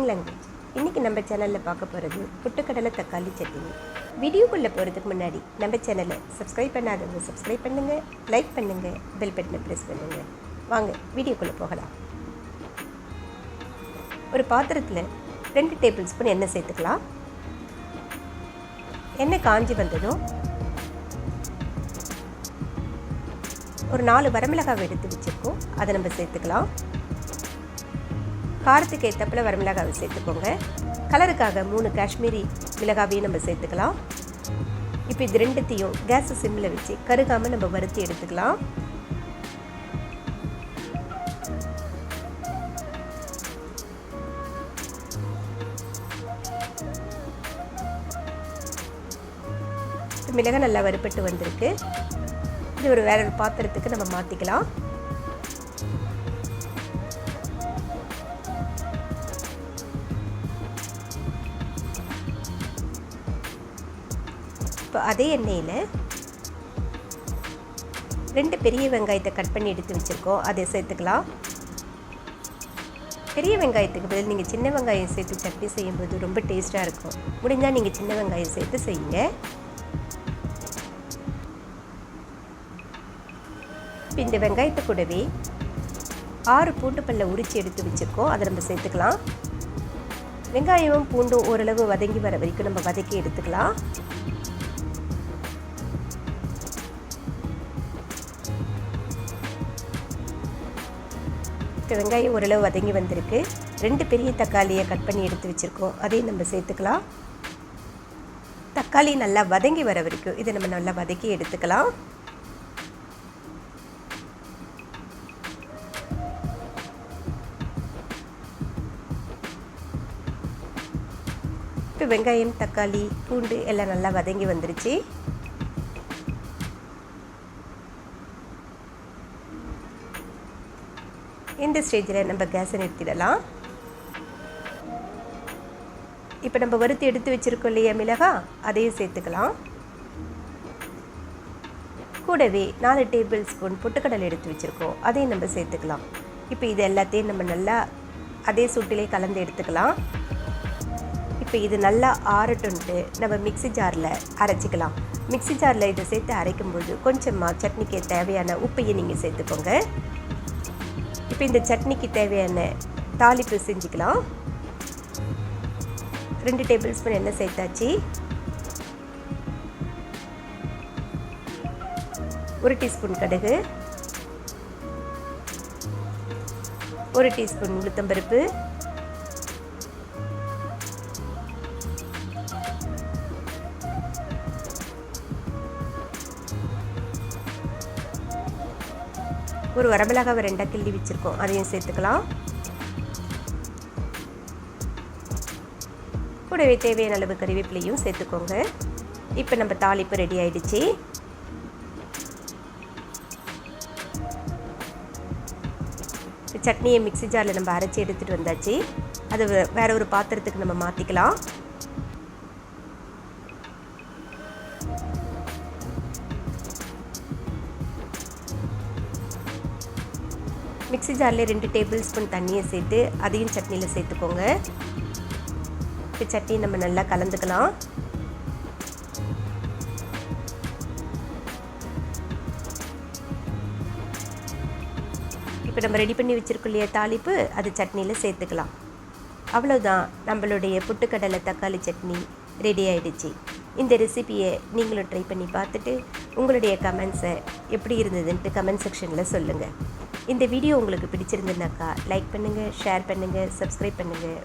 Spoken language. இன்றைக்கி நம்ம சேனலில் பார்க்க போகிறது பொட்டுக்கடலை தக்காளி சட்னி. வீடியோக்குள்ளே போகிறதுக்கு முன்னாடி நம்ம சேனலை சப்ஸ்கிரைப் பண்ணாதவங்க சப்ஸ்கிரைப் பண்ணுங்கள், லைக் பண்ணுங்கள், பெல் பட்டனை ப்ரெஸ் பண்ணுங்கள். வாங்க வீடியோக்குள்ளே போகலாம். ஒரு பாத்திரத்தில் 2 டேபிள் ஸ்பூன் எண்ணெய் சேர்த்துக்கலாம். எண்ணெய் காஞ்சி வந்ததும் ஒரு 4 வரமிளகாவை எடுத்து வச்சுருக்கோம், அதை நம்ம சேர்த்துக்கலாம். காரத்துக்கு ஏற்றப்பில் வரமிளகாவை சேர்த்துக்கோங்க. கலருக்காக 3 காஷ்மீரி மிளகாவையும் நம்ம சேர்த்துக்கலாம். இப்போ இது ரெண்டுத்தையும் கேஸை சிம்மில் வச்சு கருகாமல் நம்ம வறுத்து எடுத்துக்கலாம். மிளகாய் நல்லா வறுப்பட்டு வந்திருக்கு. இது வேற ஒரு பாத்திரத்துக்கு நம்ம மாற்றிக்கலாம். இப்போ அதே எண்ணெயில் 2 பெரிய வெங்காயத்தை கட் பண்ணி எடுத்து வச்சுருக்கோம், அதை சேர்த்துக்கலாம். பெரிய வெங்காயத்துக்கு பதில் நீங்கள் சின்ன வெங்காயம் சேர்த்து சட்னி செய்யும்போது ரொம்ப டேஸ்ட்டாக இருக்கும். முடிஞ்சால் நீங்கள் சின்ன வெங்காயம் சேர்த்து செய்யுங்க. இப்போ இந்த வெங்காயத்தை கூடவே 6 பூண்டு பல்லை உரித்து எடுத்து வச்சுருக்கோம், அதை நம்ம சேர்த்துக்கலாம். வெங்காயமும் பூண்டும் ஓரளவு வதங்கி வர வரைக்கும் நம்ம வதக்கி எடுத்துக்கலாம். இப்போ வெங்காயம் ஓரளவு வதங்கி வந்திருக்கு. 2 பெரிய தக்காளியை கட் பண்ணி எடுத்து வச்சுருக்கோம், அதையும் நம்ம சேர்த்துக்கலாம். தக்காளி நல்லா வதங்கி வர வரைக்கும் இதை நம்ம நல்லா வதக்கி எடுத்துக்கலாம். இப்போ வெங்காயம், தக்காளி, பூண்டு எல்லாம் நல்லா வதங்கி வந்துருச்சு. இந்த ஸ்டேஜில் நம்ம கேஸை நிறுத்திடலாம். இப்போ நம்ம வறுத்து எடுத்து வச்சுருக்கோம் இல்லையா மிளகாய், அதையும் சேர்த்துக்கலாம். கூடவே 4 டேபிள் ஸ்பூன் பொட்டுக்கடலை எடுத்து வச்சுருக்கோம், அதையும் நம்ம சேர்த்துக்கலாம். இப்போ இது எல்லாத்தையும் நம்ம நல்லா அதே சூட்டிலே கலந்து எடுத்துக்கலாம். இப்போ இது நல்லா ஆறட்டுன்ட்டு நம்ம மிக்ஸி ஜாரில் அரைச்சிக்கலாம். மிக்ஸி ஜாரில் இதை சேர்த்து அரைக்கும்போது கொஞ்சமாக சட்னிக்கு தேவையான உப்பையும் நீங்கள் சேர்த்துக்கோங்க. இப்போ இந்த சட்னிக்கு தேவையான தாளிப்பு செஞ்சுக்கலாம். 2 டேபிள் ஸ்பூன் எண்ணெய் சேர்த்தாச்சு. 1 டீஸ்பூன் கடுகு, 1 டீஸ்பூன் உளுத்தம்பருப்பு, 1 வரமிளகாவை 2 கிள்ளி வச்சுருக்கோம், அதையும் சேர்த்துக்கலாம். கூடவே தேவையான அளவு கறிவேப்பிலையும் சேர்த்துக்கோங்க. இப்போ நம்ம தாளிப்பு ரெடி ஆகிடுச்சு. சட்னியை மிக்ஸி ஜாரில் நம்ம அரைச்சி எடுத்துகிட்டு வந்தாச்சு. அது வேற ஒரு பாத்திரத்துக்கு நம்ம மாற்றிக்கலாம். மிக்ஸி ஜாரில் 2 டேபிள் ஸ்பூன் தண்ணியை சேர்த்து அதையும் சட்னியில் சேர்த்துக்கோங்க. இப்போ சட்னி நம்ம நல்லா கலந்துக்கலாம். இப்போ நம்ம ரெடி பண்ணி வச்சுருக்கோம் இல்லையா தாளிப்பு, அது சட்னியில் சேர்த்துக்கலாம். அவ்வளோதான், நம்மளுடைய பொட்டுக்கடலை தக்காளி சட்னி ரெடி ஆகிடுச்சு. இந்த ரெசிபியை நீங்களும் ட்ரை பண்ணி பார்த்துட்டு உங்களுடைய கமெண்ட்ஸை எப்படி இருந்ததுன்ட்டு கமெண்ட் செக்ஷனில் சொல்லுங்கள். இந்த வீடியோ உங்களுக்கு பிடிச்சிருந்துனாக்கா லைக் பண்ணுங்கள், ஷேர் பண்ணுங்கள், சப்ஸ்கிரைப் பண்ணுங்கள்.